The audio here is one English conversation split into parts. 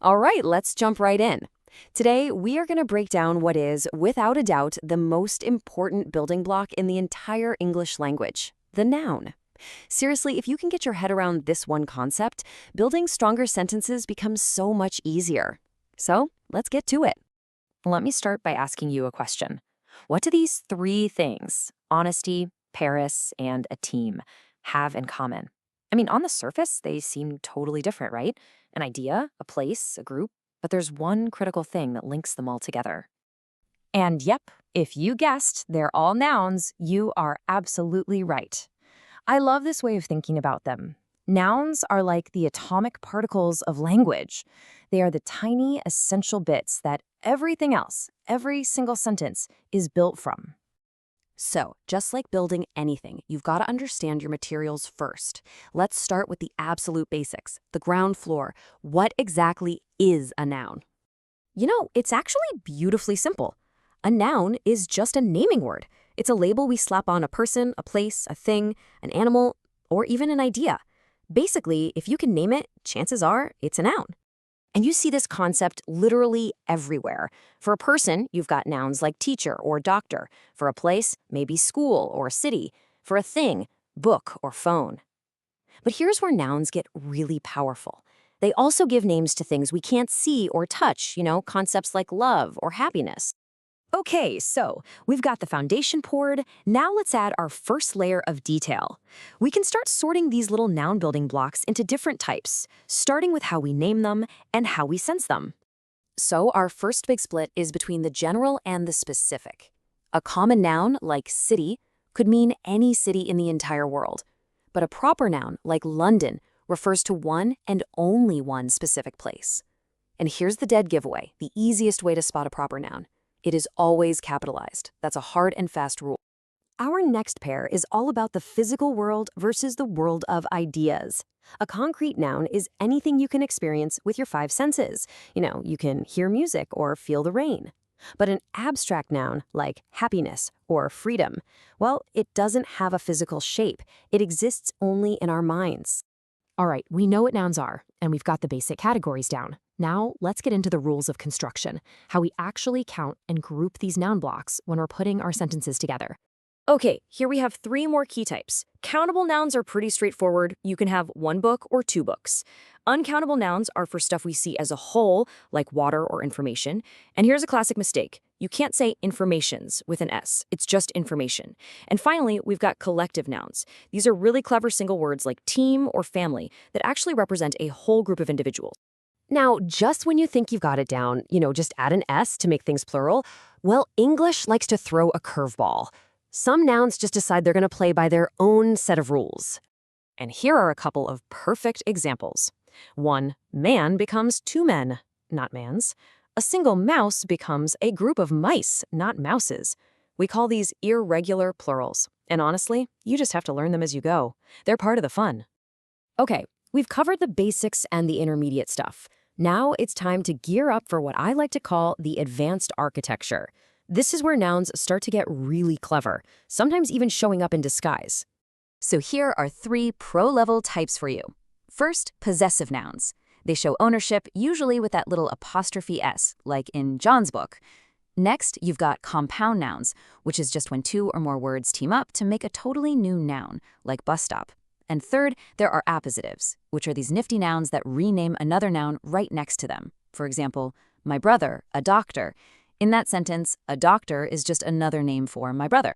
All right, let's jump right in. Today, we are going to break down what is, without a doubt, the most important building block in the entire English language, the noun. Seriously, if you can get your head around this one concept, building stronger sentences becomes so much easier. So, let's get to it. Let me start by asking you a question. What do these three things, honesty, Paris, and a team, have in common? I mean, on the surface, they seem totally different, right? An idea, a place, a group. But there's one critical thing that links them all together. And yep, if you guessed they're all nouns, you are absolutely right. I love this way of thinking about them. Nouns are like the atomic particles of language. They are the tiny, essential bits that everything else, every single sentence, is built from. So, just like building anything, you've got to understand your materials first. Let's start with the absolute basics, the ground floor. What exactly is a noun? It's actually beautifully simple. A noun is just a naming word. It's a label we slap on a person, a place, a thing, an animal, or even an idea. Basically, if you can name it, chances are it's a noun. And you see this concept literally everywhere. For a person, you've got nouns like teacher or doctor. For a place, maybe school or city. For a thing, book or phone. But here's where nouns get really powerful. They also give names to things we can't see or touch, concepts like love or happiness. Okay, so we've got the foundation poured. Now let's add our first layer of detail. We can start sorting these little noun building blocks into different types, starting with how we name them and how we sense them. So our first big split is between the general and the specific. A common noun, like city, could mean any city in the entire world. But a proper noun, like London, refers to one and only one specific place. And here's the dead giveaway, the easiest way to spot a proper noun. It is always capitalized. That's a hard and fast rule. Our next pair is all about the physical world versus the world of ideas. A concrete noun is anything you can experience with your five senses. You can hear music or feel the rain. But an abstract noun, like happiness or freedom, well, it doesn't have a physical shape. It exists only in our minds. All right, we know what nouns are, and we've got the basic categories down. Now, let's get into the rules of construction, how we actually count and group these noun blocks when we're putting our sentences together. Okay, here we have three more key types. Countable nouns are pretty straightforward. You can have one book or two books. Uncountable nouns are for stuff we see as a whole, like water or information. And here's a classic mistake. You can't say informations with an S. It's just information. And finally, we've got collective nouns. These are really clever single words like team or family that actually represent a whole group of individuals. Now, just when you think you've got it down, just add an S to make things plural, well, English likes to throw a curveball. Some nouns just decide they're going to play by their own set of rules. And here are a couple of perfect examples. One, man becomes two men, not mans. A single mouse becomes a group of mice, not mouses. We call these irregular plurals. And honestly, you just have to learn them as you go. They're part of the fun. Okay, we've covered the basics and the intermediate stuff. Now it's time to gear up for what I like to call the advanced architecture. This is where nouns start to get really clever, sometimes even showing up in disguise. So here are three pro-level types for you. First, possessive nouns. They show ownership, usually with that little apostrophe S, like in John's book. Next, you've got compound nouns, which is just when two or more words team up to make a totally new noun, like bus stop. And third, there are appositives, which are these nifty nouns that rename another noun right next to them. For example, my brother, a doctor. In that sentence, a doctor is just another name for my brother.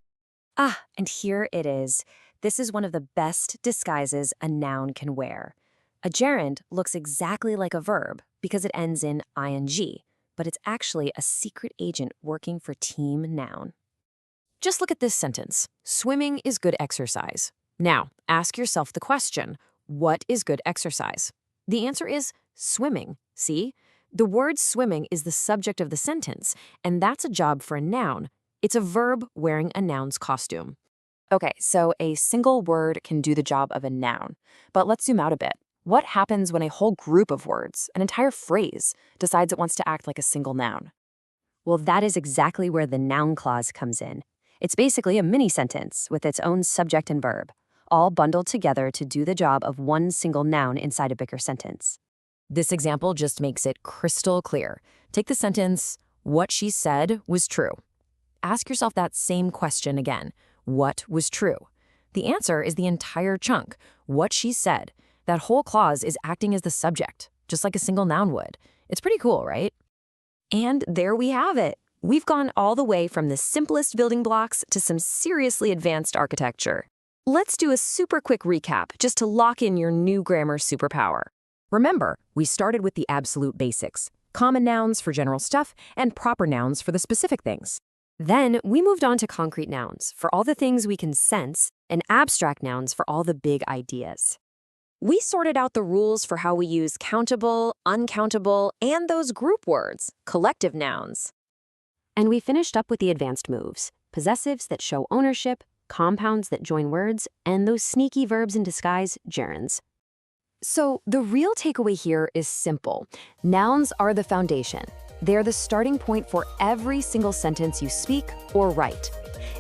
And here it is. This is one of the best disguises a noun can wear. A gerund looks exactly like a verb because it ends in ing, but it's actually a secret agent working for team noun. Just look at this sentence. Swimming is good exercise. Now, ask yourself the question, what is good exercise? The answer is swimming, see? The word swimming is the subject of the sentence, and that's a job for a noun. It's a verb wearing a noun's costume. Okay, so a single word can do the job of a noun. But let's zoom out a bit. What happens when a whole group of words, an entire phrase, decides it wants to act like a single noun? Well, that is exactly where the noun clause comes in. It's basically a mini sentence with its own subject and verb, all bundled together to do the job of one single noun inside a bigger sentence. This example just makes it crystal clear. Take the sentence, "What she said was true." Ask yourself that same question again. What was true? The answer is the entire chunk, what she said. That whole clause is acting as the subject, just like a single noun would. It's pretty cool, right? And there we have it. We've gone all the way from the simplest building blocks to some seriously advanced architecture. Let's do a super quick recap just to lock in your new grammar superpower. Remember, we started with the absolute basics, common nouns for general stuff and proper nouns for the specific things. Then we moved on to concrete nouns for all the things we can sense and abstract nouns for all the big ideas. We sorted out the rules for how we use countable, uncountable, and those group words, collective nouns. And we finished up with the advanced moves, possessives that show ownership, compounds that join words, and those sneaky verbs in disguise, gerunds. So the real takeaway here is simple. Nouns are the foundation. They're the starting point for every single sentence you speak or write.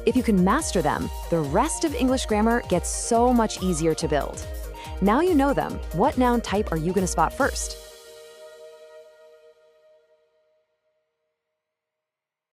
If you can master them, the rest of English grammar gets so much easier to build. Now you know them, what noun type are you going to spot first?